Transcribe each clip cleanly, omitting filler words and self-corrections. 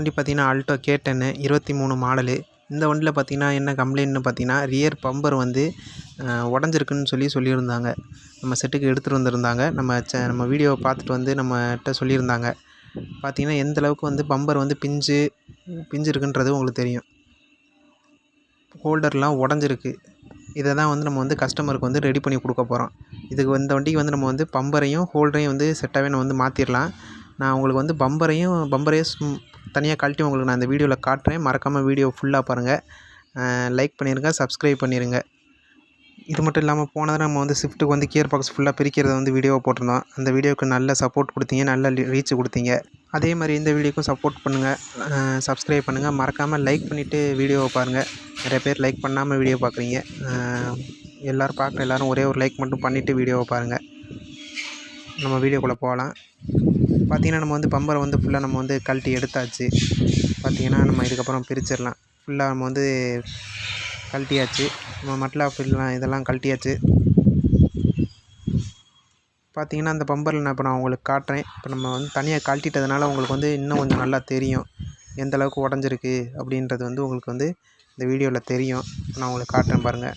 வண்டி பார்த்திங்கன்னா Alto K10 23 model. இந்த வண்டியில் பார்த்திங்கன்னா என்ன கம்ப்ளைண்ட்னு பார்த்திங்கன்னா ரியர் பம்பர் வந்து உடஞ்சிருக்குன்னு சொல்லியிருந்தாங்க. நம்ம செட்டுக்கு எடுத்துகிட்டு வந்திருந்தாங்க. நம்ம வீடியோவை பார்த்துட்டு வந்து நம்மகிட்ட சொல்லியிருந்தாங்க. பார்த்திங்கன்னா எந்த அளவுக்கு வந்து பம்பர் வந்து பிஞ்சு இருக்குன்றது உங்களுக்கு தெரியும். ஹோல்டர்லாம் உடஞ்சிருக்கு. இதை தான் வந்து நம்ம வந்து கஸ்டமருக்கு வந்து ரெடி பண்ணி கொடுக்க போகிறோம். இந்த வண்டிக்கு வந்து நம்ம வந்து பம்பரையும் ஹோல்டரையும் வந்து செட்டாகவே நம்ம வந்து மாற்றிடலாம். நான் உங்களுக்கு வந்து பம்பரையே தனியாக கழட்டி உங்களுக்கு நான் இந்த வீடியோவில் காட்டுறேன். மறக்காமல் வீடியோ ஃபுல்லாக பாருங்கள். லைக் பண்ணிடுங்க, சப்ஸ்கிரைப் பண்ணிடுங்க. இது மட்டும் இல்லாமல் போன தடவை நம்ம வந்து ஸ்விஃப்ட்டுக்கு வந்து கியர் பாக்ஸ் ஃபுல்லாக பிரிக்கிறத வந்து வீடியோவை போட்டிருந்தோம். அந்த வீடியோவுக்கு நல்ல சப்போர்ட் கொடுத்தீங்க, நல்ல ரீச் கொடுத்தீங்க. அதே மாதிரி இந்த வீடியோக்கும் சப்போர்ட் பண்ணுங்கள், சப்ஸ்கிரைப் பண்ணுங்கள். மறக்காமல் லைக் பண்ணிவிட்டு வீடியோவை பாருங்கள். நிறைய பேர் லைக் பண்ணாமல் வீடியோ பார்க்குறீங்க. எல்லோரும் ஒரே ஒரு லைக் மட்டும் பண்ணிவிட்டு வீடியோவை பாருங்கள். நம்ம வீடியோக்குள்ளே போகலாம். பார்த்திங்கன்னா நம்ம வந்து பம்பரை வந்து ஃபுல்லாக நம்ம வந்து கழட்டி எடுத்தாச்சு. பார்த்திங்கன்னா நம்ம இதுக்கப்புறம் பிரிச்சிடலாம். ஃபுல்லாக நம்ம வந்து கழட்டியாச்சு. நம்ம மட்லாஃப் இதெல்லாம் கழட்டியாச்சு. பார்த்திங்கன்னா அந்த பம்பரில் இப்போ நான் உங்களுக்கு காட்டுறேன். இப்போ நம்ம வந்து தனியாக கழட்டிட்டதுனால உங்களுக்கு வந்து இன்னும் கொஞ்சம் நல்லா தெரியும் எந்த அளவுக்கு உடஞ்சிருக்கு அப்படின்றது வந்து உங்களுக்கு வந்து இந்த வீடியோவில் தெரியும். நான் உங்களுக்கு காட்டுறேன் பாருங்கள்.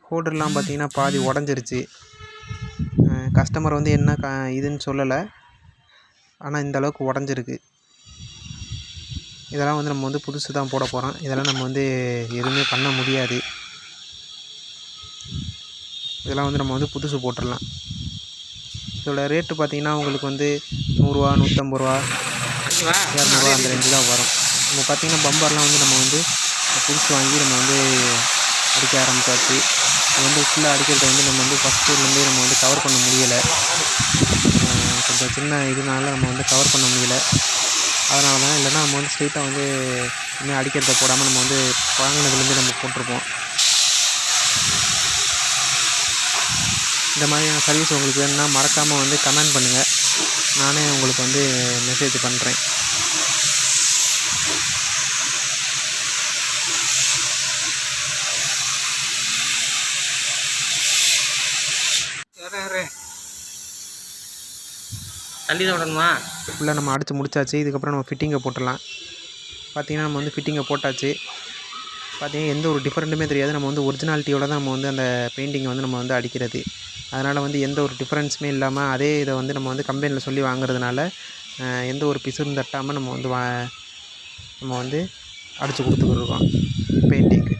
ஹோல்டர்லாம் பார்த்திங்கன்னா பாதி உடஞ்சிருச்சு. கஸ்டமர் வந்து என்ன இதுன்னு சொல்லலை, ஆனால் இந்த அளவுக்கு உடஞ்சிருக்கு. இதெல்லாம் வந்து நம்ம வந்து புதுசு தான் போட போகிறோம். இதெல்லாம் நம்ம வந்து எதுவுமே பண்ண முடியாது. இதெல்லாம் வந்து நம்ம வந்து புதுசு போட்டுடலாம். இதோட ரேட்டு பார்த்திங்கன்னா உங்களுக்கு வந்து 100 ரூபா, 150 ரூபா, 200 ரூபா அந்த ரேஞ்சு தான் வரும். நம்ம பார்த்திங்கன்னா பம்பர்லாம் வந்து நம்ம வந்து புதுசு வாங்கி நம்ம வந்து அடிக்க ஆரம்பித்தாச்சு. இது வந்து ஃபுல்லாக அடிக்கிறத வந்து நம்ம வந்து ஃபஸ்ட்டுலேருந்தே நம்ம வந்து கவர் பண்ண முடியலை. கொஞ்சம் சின்ன இதனால நம்ம வந்து கவர் பண்ண முடியலை. அதனால தான், இல்லைன்னா நம்ம வந்து ஸ்ட்ரெயிட்டாக வந்து இன்னும் அடிக்கிறத போடாமல் நம்ம வந்து வாங்கினதுலேருந்து நம்ம போட்டிருப்போம். இந்த மாதிரியான சர்வீஸ் உங்களுக்கு வேணும்னா மறக்காமல் வந்து கமெண்ட் பண்ணுங்கள். நானே உங்களுக்கு வந்து மெசேஜ் பண்ணுறேன். தள்ளி தான் விடணுமா? ஃபுல்லாக நம்ம அடித்து முடிச்சாச்சு. இதுக்கப்புறம் நம்ம ஃபிட்டிங்கை போட்டுடலாம். பார்த்திங்கன்னா நம்ம வந்து ஃபிட்டிங்கை போட்டாச்சு. பார்த்திங்கன்னா எந்த ஒரு டிஃப்ரெண்ட்டுமே தெரியாது. நம்ம வந்து ஒரிஜினாலிட்டியோட தான் நம்ம வந்து அந்த பெயிண்டிங்கை வந்து நம்ம வந்து அடிக்கிறது. அதனால் வந்து எந்த ஒரு டிஃப்ரென்ஸுமே இல்லாமல் அதே இதை வந்து நம்ம வந்து கம்பெனியில் சொல்லி வாங்குறதுனால எந்த ஒரு பிசுறும் தட்டாமல் நம்ம வந்து அடித்து கொடுத்துக்கிருக்கோம் பெயிண்டிங்க்கு.